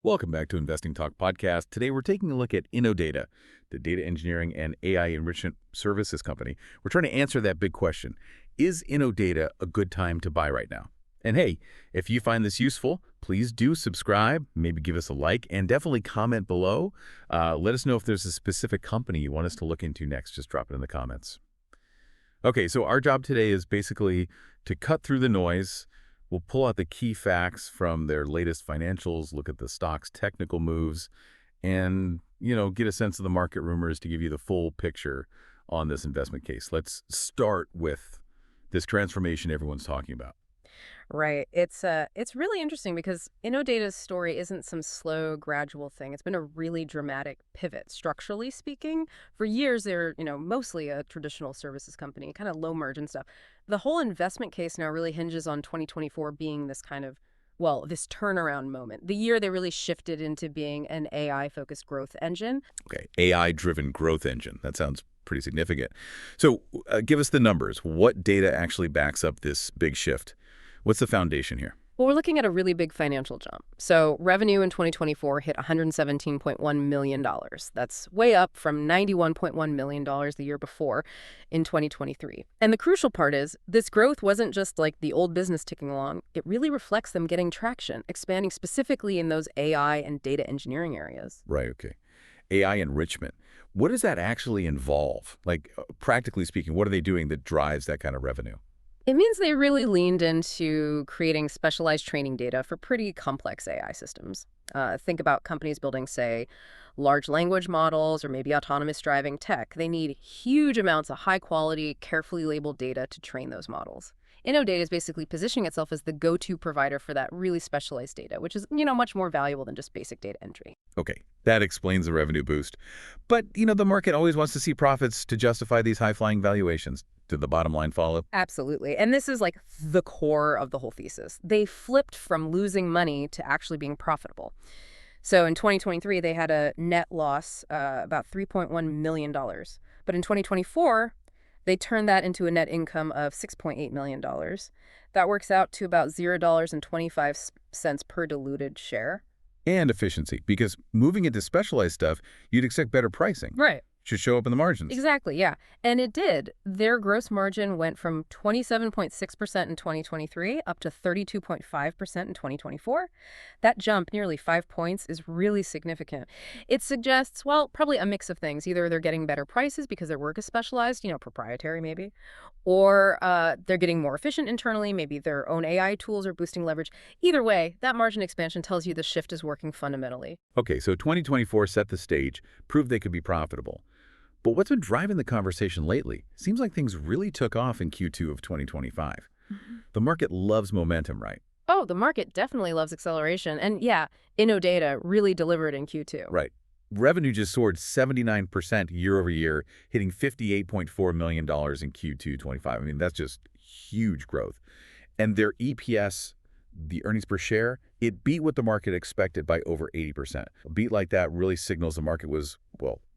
Welcome back to Investing Talk Podcast. Today we're taking a look at Innodata, the data engineering and AI enrichment services company. We're trying to answer that big question. Is Innodata a good time to buy right now? And hey, if you find this useful, please do subscribe, maybe give us a like, and definitely comment below. Let us know if there's a specific company you want us to look into next. Just drop it in the comments. Okay, so our job today is basically to cut through the noise. We'll pull out the key facts from their latest financials, look at the stock's technical moves, and, get a sense of the market rumors to give you the full picture on this investment case. Let's start with this transformation everyone's talking about. Right. It's really interesting because Innodata's story isn't some slow, gradual thing. It's been a really dramatic pivot, structurally speaking. For years, they're, mostly a traditional services company, kind of low margin stuff. The whole investment case now really hinges on 2024 being this kind of, this turnaround moment. The year they really shifted into being an AI-focused growth engine. Okay, AI-driven growth engine. That sounds pretty significant. So give us the numbers. What data actually backs up this big shift? What's the foundation here? Well, we're looking at a really big financial jump. So revenue in 2024 hit $117.1 million. That's way up from $91.1 million the year before in 2023. And the crucial part is this growth wasn't just like the old business ticking along. It really reflects them getting traction, expanding specifically in those AI and data engineering areas. Right, okay. AI enrichment. What does that actually involve? Like, practically speaking, what are they doing that drives that kind of revenue? It means they really leaned into creating specialized training data for pretty complex AI systems. Think about companies building, say, large language models or maybe autonomous driving tech. They need huge amounts of high-quality, carefully labeled data to train those models. Innodata is basically positioning itself as the go-to provider for that really specialized data, which is, much more valuable than just basic data entry. Okay, that explains the revenue boost. But, the market always wants to see profits to justify these high-flying valuations. Did the bottom line follow? Absolutely. And this is like the core of the whole thesis. They flipped from losing money to actually being profitable. So in 2023, they had a net loss, about $3.1 million. But in 2024, they turned that into a net income of $6.8 million. That works out to about $0.25 per diluted share. And efficiency, because moving into specialized stuff, you'd expect better pricing. Right. Should show up in the margins. Exactly, yeah. And it did. Their gross margin went from 27.6% in 2023 up to 32.5% in 2024. That jump, nearly 5 points, is really significant. It suggests, probably a mix of things. Either they're getting better prices because their work is specialized, proprietary maybe, or they're getting more efficient internally, maybe their own AI tools are boosting leverage. Either way, that margin expansion tells you the shift is working fundamentally. Okay, so 2024 set the stage, proved they could be profitable. But what's been driving the conversation lately? Seems like things really took off in Q2 of 2025. The market loves momentum, right? Oh, the market definitely loves acceleration. And yeah, Innodata really delivered in Q2. Right. Revenue just soared 79% year over year, hitting $58.4 million in Q2 25. I mean, that's just huge growth. And their EPS, the earnings per share, it beat what the market expected by over 80%. A beat like that really signals the market was,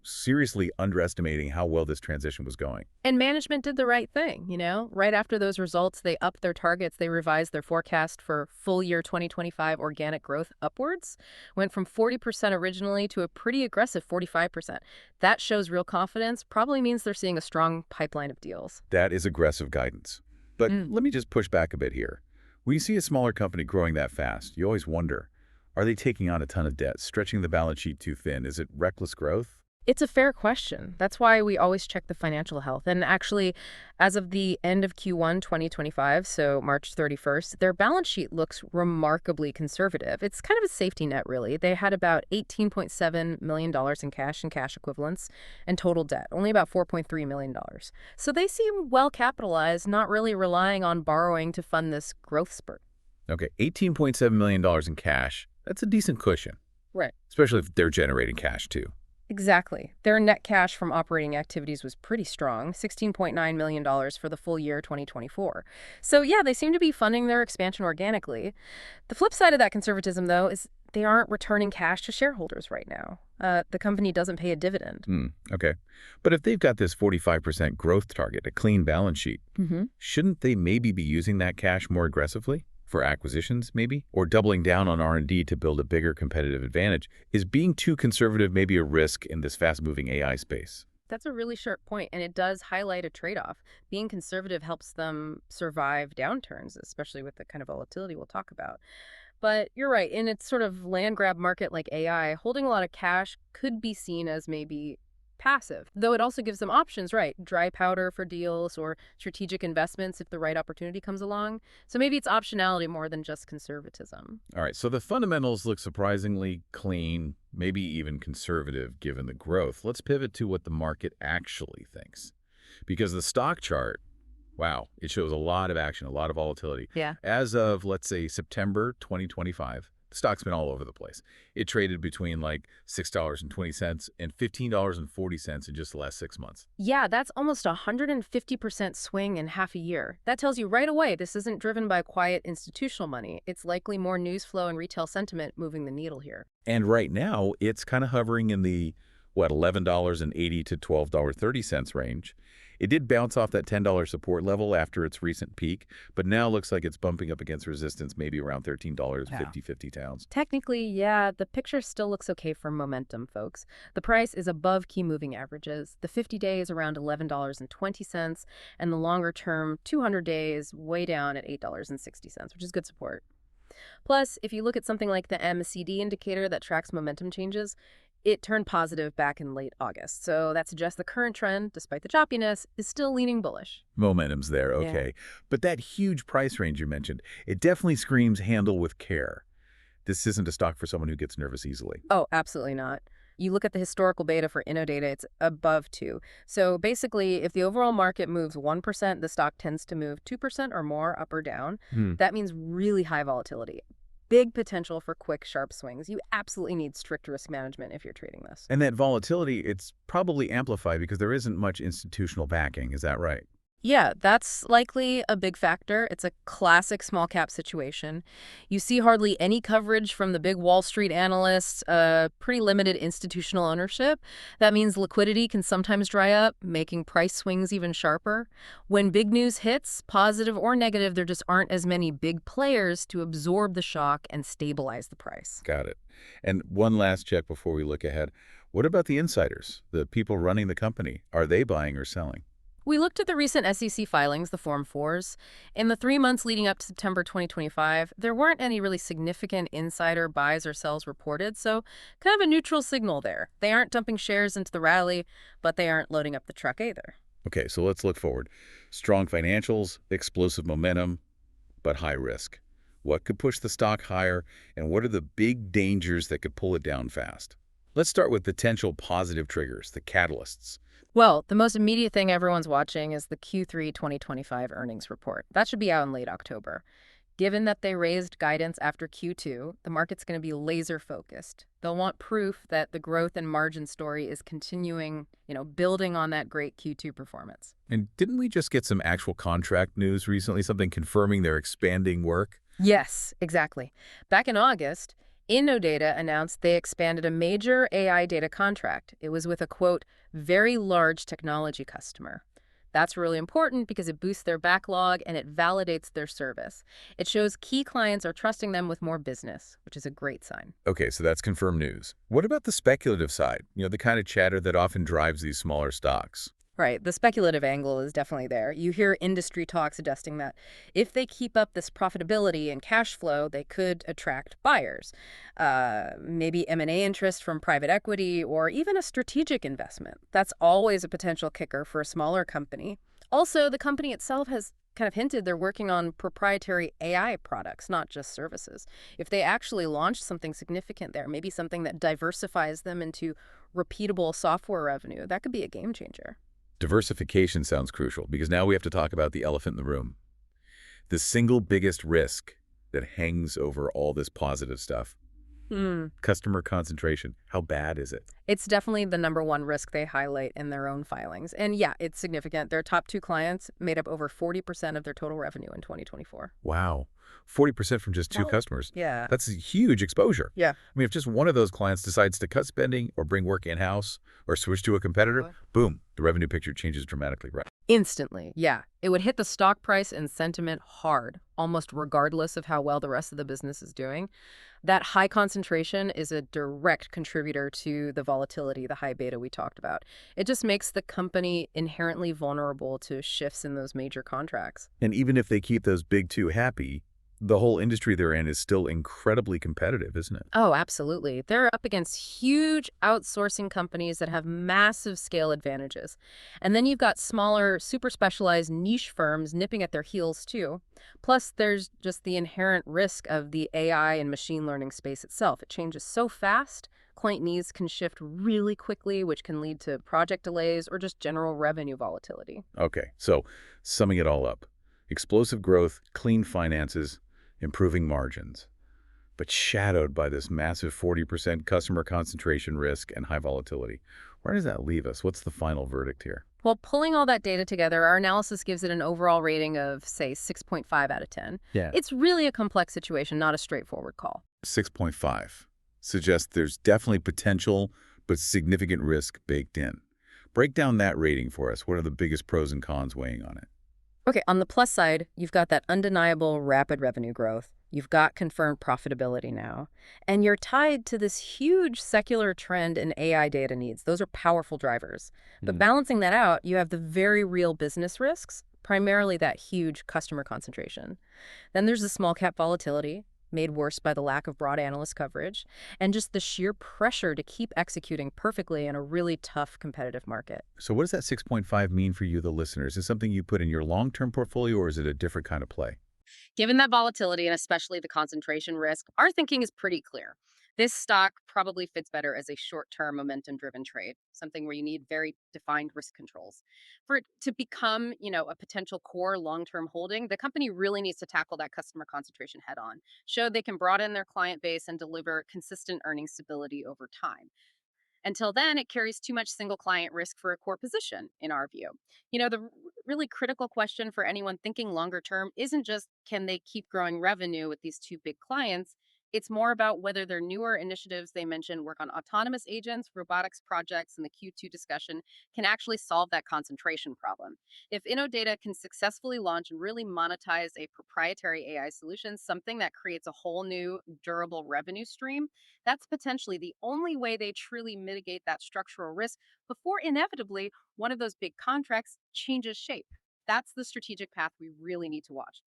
seriously underestimating how well this transition was going. And management did the right thing, Right after those results, they upped their targets. They revised their forecast for full year 2025 organic growth upwards. Went from 40% originally to a pretty aggressive 45%. That shows real confidence, probably means they're seeing a strong pipeline of deals. That is aggressive guidance. But let me just push back a bit here. When you see a smaller company growing that fast, you always wonder, are they taking on a ton of debt, stretching the balance sheet too thin? Is it reckless growth? It's a fair question. That's why we always check the financial health. And actually, as of the end of Q1 2025, so March 31st, their balance sheet looks remarkably conservative. It's kind of a safety net, really. They had about $18.7 million in cash and cash equivalents and total debt, only about $4.3 million. So they seem well capitalized, not really relying on borrowing to fund this growth spurt. Okay, $18.7 million in cash. That's a decent cushion. Right. Especially if they're generating cash, too. Exactly. Their net cash from operating activities was pretty strong, $16.9 million for the full year 2024. So yeah, they seem to be funding their expansion organically. The flip side of that conservatism, though, is they aren't returning cash to shareholders right now. The company doesn't pay a dividend. Okay. But if they've got this 45% growth target, a clean balance sheet, shouldn't they maybe be using that cash more aggressively? for acquisitions, maybe? Or doubling down on R&D to build a bigger competitive advantage? Is being too conservative maybe a risk in this fast-moving AI space? That's a really sharp point, and it does highlight a trade-off. Being conservative helps them survive downturns, especially with the kind of volatility we'll talk about. But you're right, in its sort of land grab market like AI, holding a lot of cash could be seen as maybe passive, though it also gives them options, right? Dry powder for deals or strategic investments if the right opportunity comes along. So maybe it's optionality more than just conservatism. All right, so the fundamentals look surprisingly clean, maybe even conservative given the growth. Let's pivot to what the market actually thinks. Because the stock chart, wow, it shows a lot of action, a lot of volatility. Yeah. As of, let's say, September 2025, the stock's been all over the place. It traded between like $6.20 and $15.40 in just the last 6 months. Yeah, that's almost a 150% swing in half a year. That tells you right away this isn't driven by quiet institutional money. It's likely more news flow and retail sentiment moving the needle here. And right now, it's kind of hovering in the, $11.80 to $12.30 range. It did bounce off that $10 support level after its recent peak, but now looks like it's bumping up against resistance, maybe around $13.50 pounds. Technically, yeah, the picture still looks okay for momentum, folks. The price is above key moving averages. The 50-day is around $11.20, and the longer-term 200-day is way down at $8.60, which is good support. Plus, if you look at something like the MACD indicator that tracks momentum changes, it turned positive back in late August. So that suggests the current trend, despite the choppiness, is still leaning bullish. Momentum's there, okay. But that huge price range you mentioned, it definitely screams handle with care. This isn't a stock for someone who gets nervous easily. Oh, absolutely not. You look at the historical beta for Innodata, it's above 2. So basically, if the overall market moves 1%, the stock tends to move 2% or more up or down. That means really high volatility. Big potential for quick, sharp swings. You absolutely need strict risk management if you're trading this. And that volatility, it's probably amplified because there isn't much institutional backing. Is that right? Yeah, that's likely a big factor. It's a classic small cap situation. You see hardly any coverage from the big Wall Street analysts, pretty limited institutional ownership. That means liquidity can sometimes dry up, making price swings even sharper. When big news hits, positive or negative, there just aren't as many big players to absorb the shock and stabilize the price. Got it. And one last check before we look ahead. What about the insiders, the people running the company? Are they buying or selling? We looked at the recent SEC filings, the Form 4s. In the 3 months leading up to September 2025, there weren't any really significant insider buys or sells reported, so kind of a neutral signal there. They aren't dumping shares into the rally, but they aren't loading up the truck either. Okay, so let's look forward. Strong financials, explosive momentum, but high risk. What could push the stock higher, and what are the big dangers that could pull it down fast? Let's start with potential positive triggers, the catalysts. Well, the most immediate thing everyone's watching is the Q3 2025 earnings report. That should be out in late October. Given that they raised guidance after Q2, the market's going to be laser focused. They'll want proof that the growth and margin story is continuing, building on that great Q2 performance. And didn't we just get some actual contract news recently, something confirming their expanding work? Yes, exactly. Back in August, Innodata announced they expanded a major AI data contract. It was with a, quote, very large technology customer. That's really important because it boosts their backlog and it validates their service. It shows key clients are trusting them with more business, which is a great sign. Okay, so that's confirmed news. What about the speculative side? The kind of chatter that often drives these smaller stocks. Right, the speculative angle is definitely there. You hear industry talk suggesting that if they keep up this profitability and cash flow, they could attract buyers. Maybe M&A interest from private equity or even a strategic investment. That's always a potential kicker for a smaller company. Also, the company itself has kind of hinted they're working on proprietary AI products, not just services. If they actually launch something significant there, maybe something that diversifies them into repeatable software revenue, that could be a game changer. Diversification sounds crucial because now we have to talk about the elephant in the room. The single biggest risk that hangs over all this positive stuff. Customer concentration. How bad is it? It's definitely the number one risk they highlight in their own filings. And yeah, it's significant. Their top 2 clients made up over 40% of their total revenue in 2024. Wow. 40% from just 2 customers. Yeah. That's a huge exposure. Yeah. I mean, if just one of those clients decides to cut spending or bring work in-house or switch to a competitor, boom, the revenue picture changes dramatically. Right. Instantly, yeah. It would hit the stock price and sentiment hard, almost regardless of how well the rest of the business is doing. That high concentration is a direct contributor to the volatility, the high beta we talked about. It just makes the company inherently vulnerable to shifts in those major contracts. And even if they keep those big two happy, the whole industry they're in is still incredibly competitive, isn't it? Oh, absolutely. They're up against huge outsourcing companies that have massive scale advantages. And then you've got smaller, super specialized niche firms nipping at their heels too. Plus, there's just the inherent risk of the AI and machine learning space itself. It changes so fast. Client needs can shift really quickly, which can lead to project delays or just general revenue volatility. Okay, so summing it all up, explosive growth, clean finances, improving margins, but shadowed by this massive 40% customer concentration risk and high volatility. Where does that leave us? What's the final verdict here? Well, pulling all that data together, our analysis gives it an overall rating of, say, 6.5 out of 10. Yeah. It's really a complex situation, not a straightforward call. 6.5 suggests there's definitely potential, but significant risk baked in. Break down that rating for us. What are the biggest pros and cons weighing on it? Okay, on the plus side, you've got that undeniable rapid revenue growth. You've got confirmed profitability now. And you're tied to this huge secular trend in AI data needs. Those are powerful drivers. But balancing that out, you have the very real business risks, primarily that huge customer concentration. Then there's the small cap volatility, made worse by the lack of broad analyst coverage, and just the sheer pressure to keep executing perfectly in a really tough competitive market. So what does that 6.5 mean for you, the listeners? Is it something you put in your long-term portfolio, or is it a different kind of play? Given that volatility and especially the concentration risk, our thinking is pretty clear. This stock probably fits better as a short-term momentum-driven trade, something where you need very defined risk controls. For it to become, a potential core long-term holding, the company really needs to tackle that customer concentration head-on, show they can broaden their client base and deliver consistent earnings stability over time. Until then, it carries too much single client risk for a core position, in our view. The really critical question for anyone thinking longer term isn't just can they keep growing revenue with these two big clients? It's more about whether their newer initiatives they mentioned work on autonomous agents, robotics projects, and the Q2 discussion can actually solve that concentration problem. If Innodata can successfully launch and really monetize a proprietary AI solution, something that creates a whole new durable revenue stream, that's potentially the only way they truly mitigate that structural risk before inevitably one of those big contracts changes shape. That's the strategic path we really need to watch.